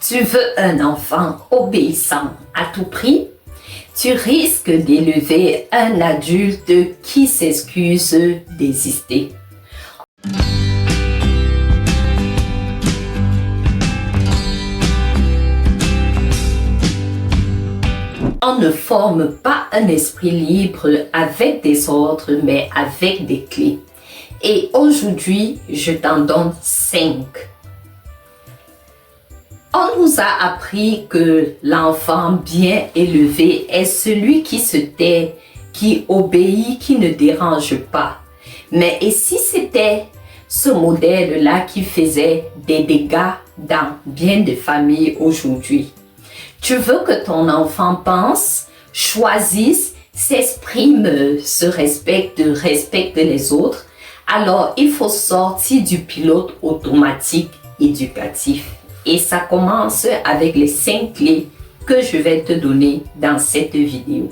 Tu veux un enfant obéissant à tout prix? Tu risques d'élever un adulte qui s'excuse d'exister. On ne forme pas un esprit libre avec des ordres, mais avec des clés. Et aujourd'hui, je t'en donne 5. On nous a appris que l'enfant bien élevé est celui qui se tait, qui obéit, qui ne dérange pas. Mais et si c'était ce modèle-là qui faisait des dégâts dans bien des familles aujourd'hui? Tu veux que ton enfant pense, choisisse, s'exprime, se respecte les autres? Alors, il faut sortir du pilote automatique éducatif. Et ça commence avec les 5 clés que je vais te donner dans cette vidéo.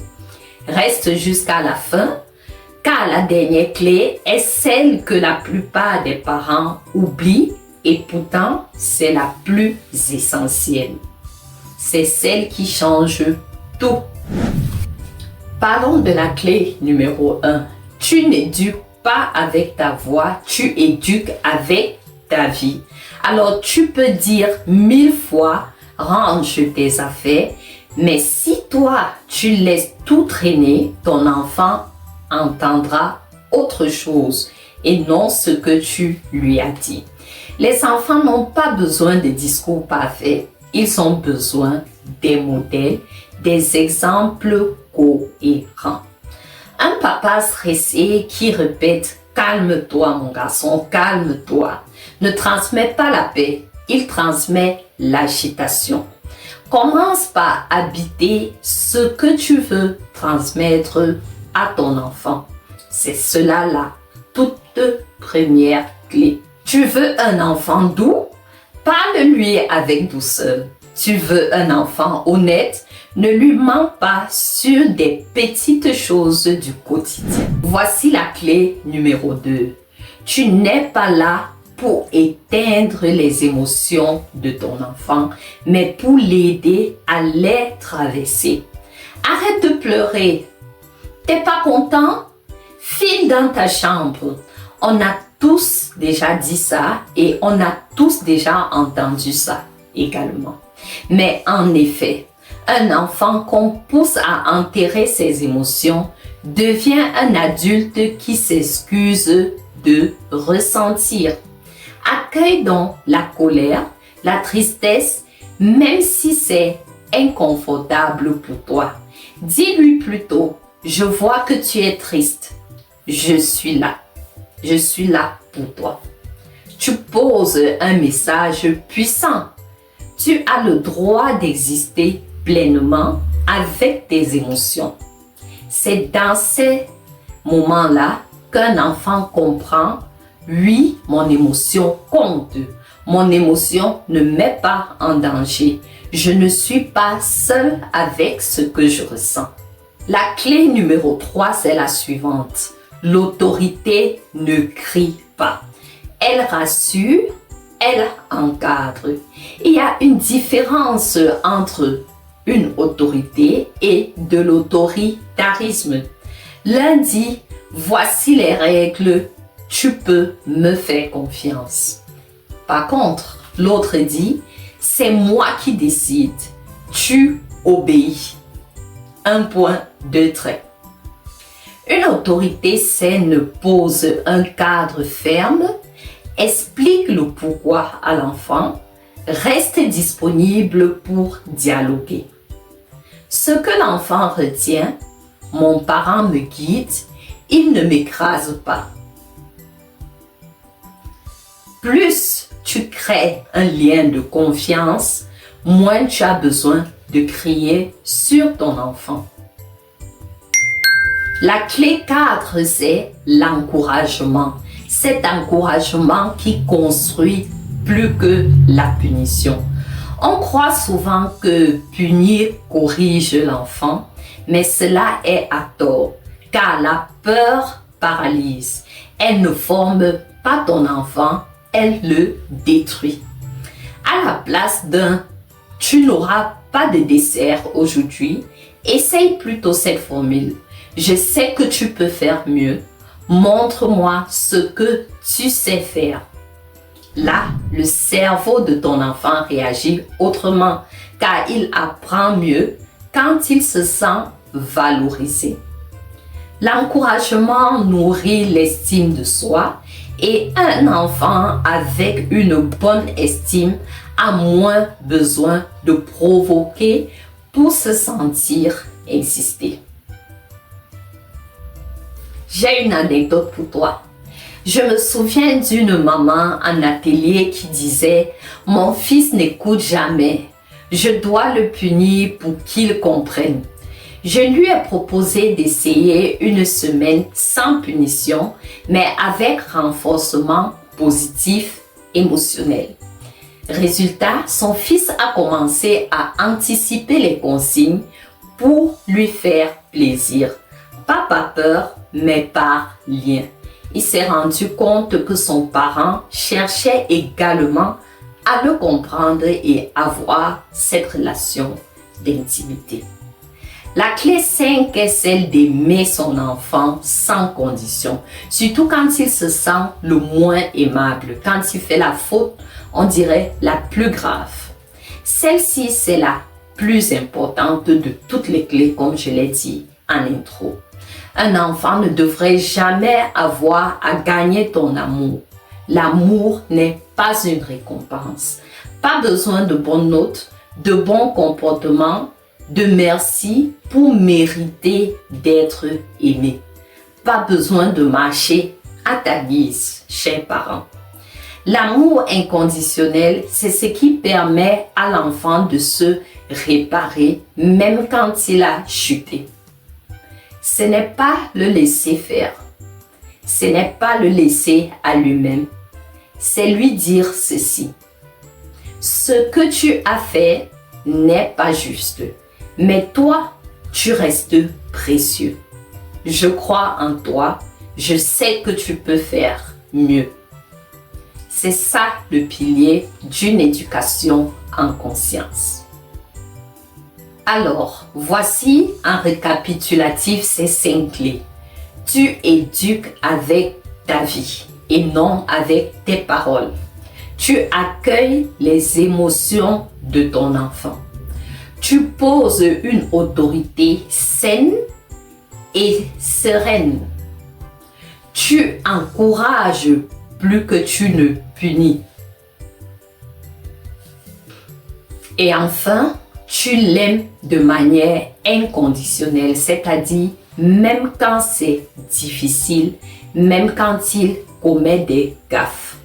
Reste jusqu'à la fin, car la dernière clé est celle que la plupart des parents oublient et pourtant c'est la plus essentielle. C'est celle qui change tout. Parlons de la clé numéro 1. Tu n'éduques pas avec ta voix, tu éduques avec ta vie. Alors tu peux dire 1000 fois, range tes affaires, mais si toi tu laisses tout traîner, ton enfant entendra autre chose et non ce que tu lui as dit. Les enfants n'ont pas besoin de discours parfaits, ils ont besoin des modèles, des exemples cohérents. Un papa stressé qui répète « Calme-toi mon garçon, calme-toi » ne transmet pas la paix, il transmet l'agitation. Commence par habiter ce que tu veux transmettre à ton enfant. C'est cela la toute première clé. Tu veux un enfant doux? Parle-lui avec douceur. Tu veux un enfant honnête? Ne lui mens pas sur des petites choses du quotidien. Voici la clé numéro 2. Tu n'es pas là pour éteindre les émotions de ton enfant, mais pour l'aider à les traverser. Arrête de pleurer. T'es pas content? File dans ta chambre. On a tous déjà dit ça et on a tous déjà entendu ça également. Mais en effet, un enfant qu'on pousse à enterrer ses émotions devient un adulte qui s'excuse de ressentir. Accueille donc la colère, la tristesse, même si c'est inconfortable pour toi. Dis-lui plutôt, je vois que tu es triste. Je suis là. Je suis là pour toi. Tu poses un message puissant. Tu as le droit d'exister pleinement avec tes émotions. C'est dans ces moments-là qu'un enfant comprend, oui, mon émotion compte. Mon émotion ne met pas en danger. Je ne suis pas seule avec ce que je ressens. La clé numéro 3, c'est la suivante. L'autorité ne crie pas. Elle rassure, elle encadre. Il y a une différence entre une autorité et de l'autoritarisme. L'un dit, voici les règles, tu peux me faire confiance. Par contre, l'autre dit, c'est moi qui décide, tu obéis. Un point, 2 traits. Une autorité saine pose un cadre ferme, explique le pourquoi à l'enfant, reste disponible pour dialoguer. Ce que l'enfant retient, mon parent me guide, il ne m'écrase pas. Plus tu crées un lien de confiance, moins tu as besoin de crier sur ton enfant. La clé 4, c'est l'encouragement. Cet encouragement qui construit plus que la punition. On croit souvent que punir corrige l'enfant, mais cela est à tort, car la peur paralyse. Elle ne forme pas ton enfant, elle le détruit. À la place d'un Tu n'auras pas de dessert aujourd'hui. Essaye plutôt cette formule. Je sais que tu peux faire mieux. Montre-moi ce que tu sais faire. Là, le cerveau de ton enfant réagit autrement car il apprend mieux quand il se sent valorisé. L'encouragement nourrit l'estime de soi et un enfant avec une bonne estime a moins besoin de provoquer pour se sentir exister. J'ai une anecdote pour toi. Je me souviens d'une maman en atelier qui disait « Mon fils n'écoute jamais. Je dois le punir pour qu'il comprenne. » Je lui ai proposé d'essayer une semaine sans punition, mais avec renforcement positif émotionnel. Résultat, son fils a commencé à anticiper les consignes pour lui faire plaisir. Pas par peur, mais par lien. Il s'est rendu compte que son parent cherchait également à le comprendre et avoir cette relation d'intimité. La clé 5 est celle d'aimer son enfant sans condition, surtout quand il se sent le moins aimable. Quand il fait la faute, on dirait la plus grave. Celle-ci, c'est la plus importante de toutes les clés, comme je l'ai dit en intro. Un enfant ne devrait jamais avoir à gagner ton amour. L'amour n'est pas une récompense. Pas besoin de bonnes notes, de bons comportements, de merci pour mériter d'être aimé. Pas besoin de marcher à ta guise, chers parents. L'amour inconditionnel, c'est ce qui permet à l'enfant de se réparer même quand il a chuté. Ce n'est pas le laisser faire. Ce n'est pas le laisser à lui-même. C'est lui dire ceci. Ce que tu as fait n'est pas juste. Mais toi, tu restes précieux. Je crois en toi. Je sais que tu peux faire mieux. C'est ça le pilier d'une éducation en conscience. Alors, voici un récapitulatif ces 5 clés. Tu éduques avec ta vie et non avec tes paroles. Tu accueilles les émotions de ton enfant. Tu poses une autorité saine et sereine. Tu encourages plus que tu ne punis. Et enfin, tu l'aimes de manière inconditionnelle, c'est-à-dire même quand c'est difficile, même quand il commet des gaffes.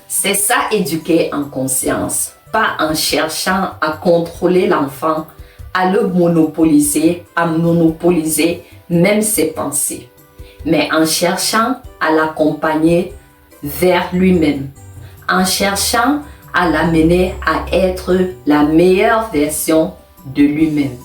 C'est ça, éduquer en conscience, pas en cherchant à contrôler l'enfant, à le monopoliser, à monopoliser même ses pensées, mais en cherchant à l'accompagner vers lui-même, en cherchant à l'amener à être la meilleure version de lui-même.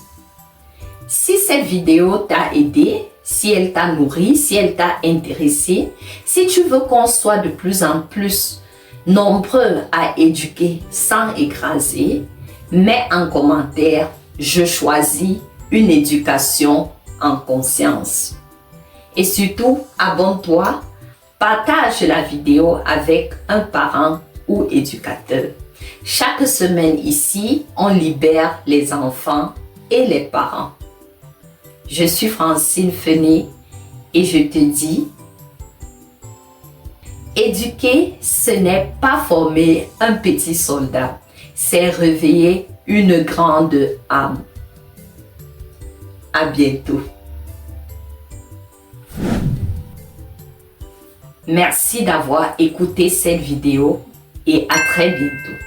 Si cette vidéo t'a aidé, si elle t'a nourri, si elle t'a intéressé, si tu veux qu'on soit de plus en plus nombreux à éduquer sans écraser, mets en commentaire « Je choisis une éducation en conscience ». Et surtout, abonne-toi, partage la vidéo avec un parent ou éducateur. Chaque semaine ici, on libère les enfants et les parents. Je suis Francine Fené et je te dis, éduquer, ce n'est pas former un petit soldat, c'est réveiller une grande âme. À bientôt. Merci d'avoir écouté cette vidéo et à très bientôt.